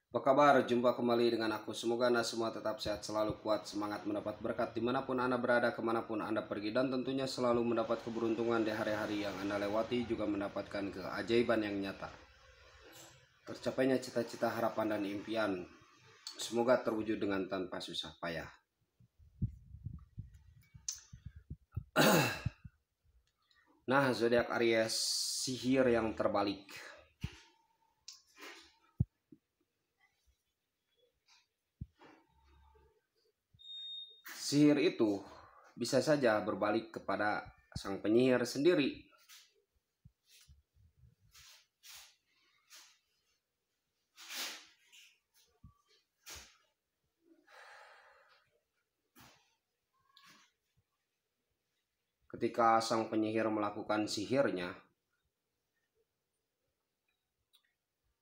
Apa kabar? Jumpa kembali dengan aku. Semoga Anda semua tetap sehat, selalu kuat, semangat mendapat berkat dimanapun Anda berada, kemanapun Anda pergi, dan tentunya selalu mendapat keberuntungan di hari-hari yang Anda lewati, juga mendapatkan keajaiban yang nyata. Tercapainya cita-cita, harapan, dan impian semoga terwujud dengan tanpa susah payah. Nah, zodiak Aries, sihir yang terbalik. Sihir itu bisa saja berbalik kepada sang penyihir sendiri. Ketika sang penyihir melakukan sihirnya,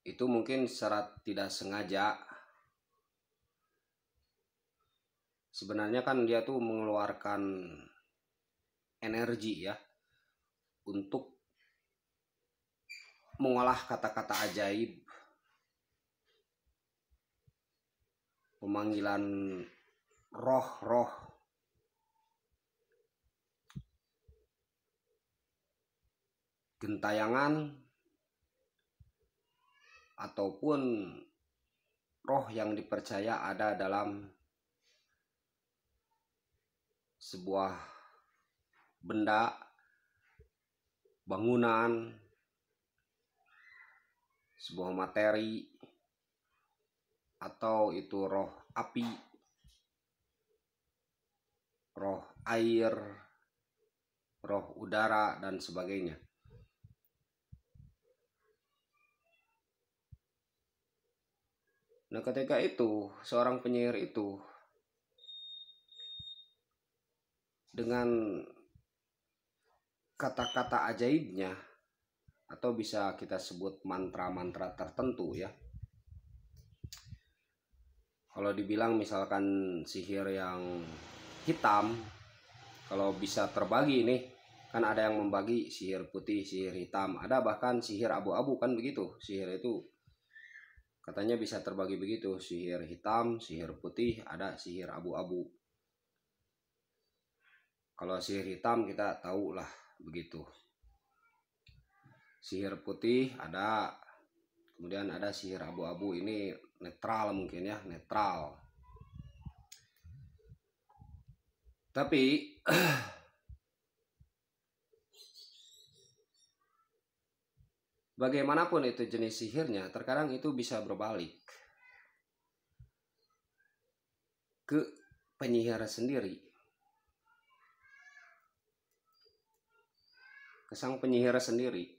itu mungkin secara tidak sengaja. Sebenarnya kan dia tuh mengeluarkan energi ya untuk mengolah kata-kata ajaib, pemanggilan roh-roh, gentayangan, ataupun roh yang dipercaya ada dalam sebuah benda, bangunan, sebuah materi, atau itu roh api, roh air, roh udara, dan sebagainya. Nah, ketika itu seorang penyihir itu dengan kata-kata ajaibnya, atau bisa kita sebut mantra-mantra tertentu ya. Kalau dibilang misalkan sihir yang hitam, kalau bisa terbagi nih, kan ada yang membagi sihir putih, sihir hitam, ada bahkan sihir abu-abu, kan begitu. Sihir itu katanya bisa terbagi begitu, sihir hitam, sihir putih, ada sihir abu-abu. Kalau sihir hitam kita tahu lah begitu. Sihir putih ada, kemudian ada sihir abu-abu, ini netral mungkin ya, netral. Tapi bagaimanapun itu jenis sihirnya, terkadang itu bisa berbalik ke penyihir sendiri, ke sang penyihir sendiri.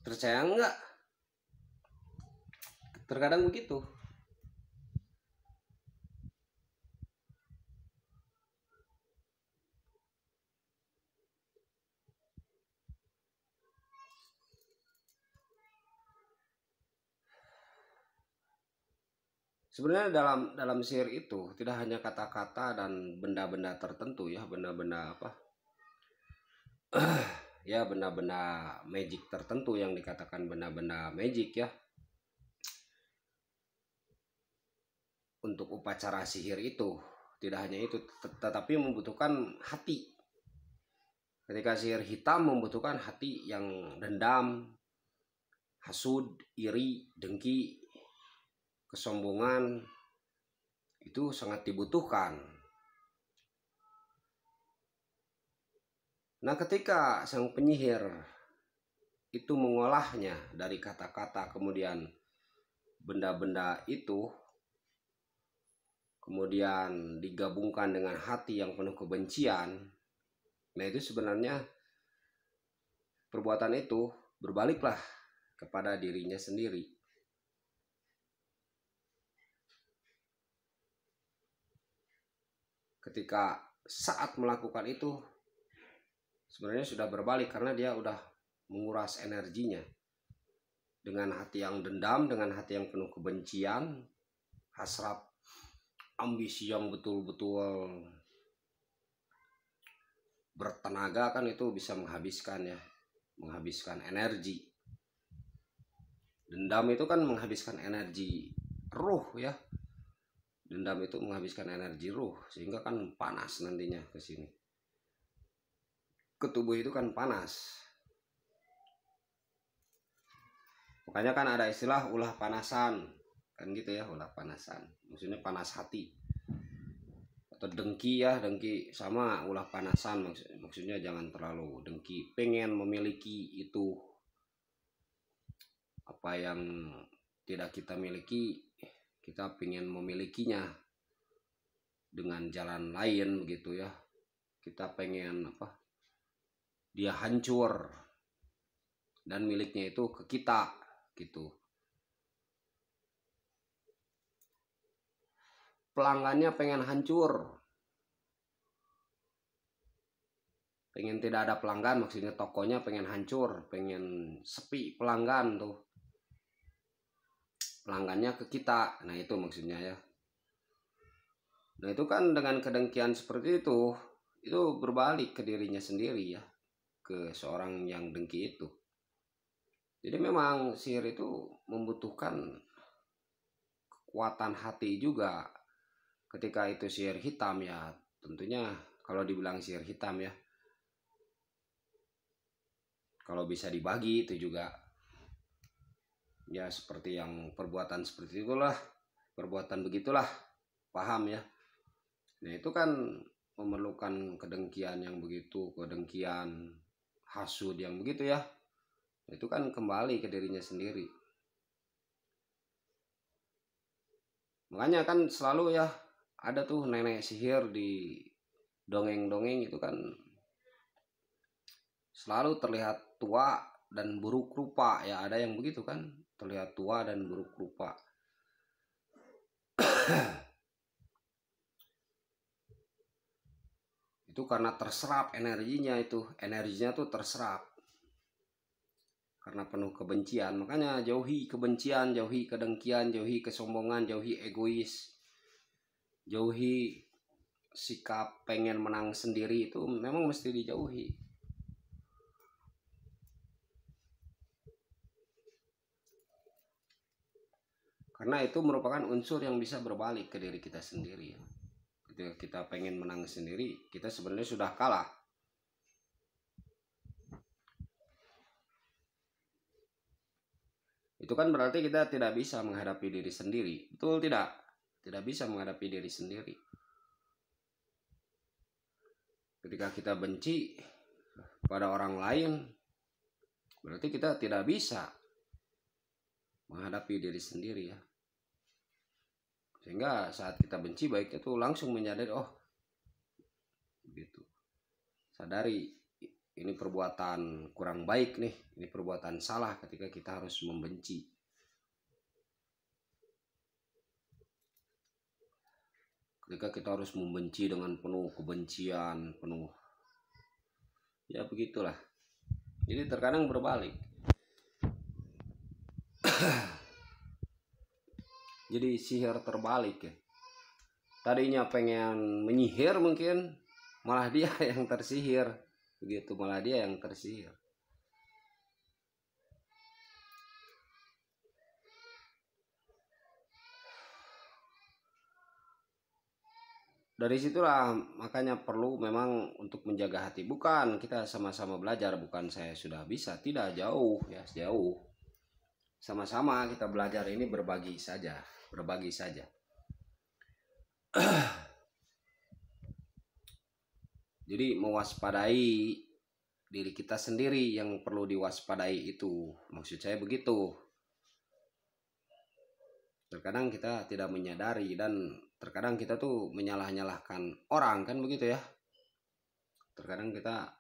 Percaya enggak? Terkadang begitu. Sebenarnya dalam sihir itu tidak hanya kata-kata dan benda-benda tertentu ya, benda-benda apa? Ya, benda-benda magic tertentu yang dikatakan benda-benda magic ya. Untuk upacara sihir itu tidak hanya itu, tetapi membutuhkan hati. Ketika sihir hitam membutuhkan hati yang dendam, hasud, iri, dengki, kesombongan, itu sangat dibutuhkan. Nah, ketika sang penyihir itu mengolahnya dari kata-kata, kemudian benda-benda itu, kemudian digabungkan dengan hati yang penuh kebencian, nah itu sebenarnya perbuatan itu berbaliklah kepada dirinya sendiri. Ketika saat melakukan itu sebenarnya sudah berbalik, karena dia udah menguras energinya dengan hati yang dendam, dengan hati yang penuh kebencian, hasrat, ambisi yang betul-betul bertenaga, kan itu bisa menghabiskan ya, menghabiskan energi. Dendam itu kan menghabiskan energi ruh ya. Dendam itu menghabiskan energi ruh, sehingga kan panas nantinya ke sini. Ke tubuh itu kan panas. Makanya kan ada istilah ulah panasan. Kan gitu ya, ulah panasan. Maksudnya panas hati. Atau dengki ya, dengki sama ulah panasan, maksudnya jangan terlalu dengki, pengen memiliki itu apa yang tidak kita miliki, kita pengen memilikinya dengan jalan lain begitu ya. Kita pengen apa, dia hancur dan miliknya itu ke kita gitu. Pelanggannya pengen hancur, pengen tidak ada pelanggan, maksudnya tokonya pengen hancur, pengen sepi pelanggan tuh, pelanggannya ke kita. Nah itu maksudnya ya. Nah itu kan dengan kedengkian seperti itu berbalik ke dirinya sendiri ya, ke seorang yang dengki itu. Jadi memang sihir itu membutuhkan kekuatan hati juga. Ketika itu sihir hitam ya, tentunya kalau dibilang sihir hitam ya, kalau bisa dibagi itu juga ya seperti yang perbuatan seperti itulah, perbuatan begitulah, paham ya. Nah itu kan memerlukan kedengkian yang begitu, kedengkian, hasud yang begitu ya. Itu kan kembali ke dirinya sendiri. Makanya kan selalu ya ada tuh nenek sihir di dongeng-dongeng itu kan selalu terlihat tua dan buruk rupa ya, ada yang begitu kan, terlihat tua dan buruk rupa. Itu karena terserap energinya, energinya tuh terserap karena penuh kebencian. Makanya jauhi kebencian, jauhi kedengkian, jauhi kesombongan, jauhi egois, jauhi sikap pengen menang sendiri, itu memang mesti dijauhi. Karena itu merupakan unsur yang bisa berbalik ke diri kita sendiri. Ketika kita pengen menang sendiri, kita sebenarnya sudah kalah. Itu kan berarti kita tidak bisa menghadapi diri sendiri. Betul tidak? Tidak bisa menghadapi diri sendiri. Ketika kita benci pada orang lain, berarti kita tidak bisa menghadapi diri sendiri ya. Sehingga saat kita benci, baik itu langsung menyadari, oh gitu, sadari ini perbuatan kurang baik nih, ini perbuatan salah ketika kita harus membenci. Ketika kita harus membenci dengan penuh kebencian, penuh ya begitulah. Jadi terkadang berbalik. Jadi sihir terbalik ya. Tadinya pengen menyihir mungkin, malah dia yang tersihir. Begitu, malah dia yang tersihir. Dari situlah makanya perlu memang untuk menjaga hati. Bukan kita sama-sama belajar, bukan saya sudah bisa, tidak, jauh ya, jauh. Sama-sama kita belajar ini, berbagi saja, berbagi saja. Jadi mewaspadai diri kita sendiri yang perlu diwaspadai itu, maksud saya begitu. Terkadang kita tidak menyadari dan terkadang kita tuh menyalah-nyalahkan orang kan begitu ya. Terkadang kita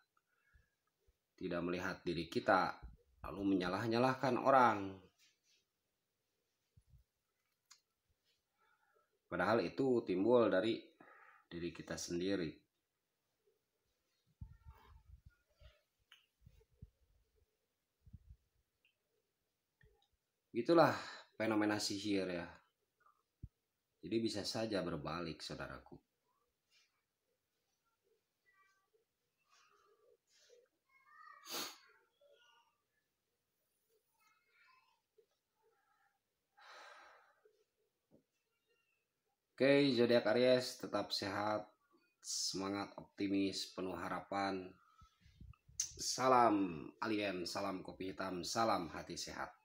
tidak melihat diri kita lalu menyalah-nyalahkan orang. Padahal itu timbul dari diri kita sendiri. Itulah fenomena sihir ya. Jadi bisa saja berbalik, saudaraku. Oke, zodiak Aries tetap sehat, semangat, optimis, penuh harapan. Salam alien, salam kopi hitam, salam hati sehat.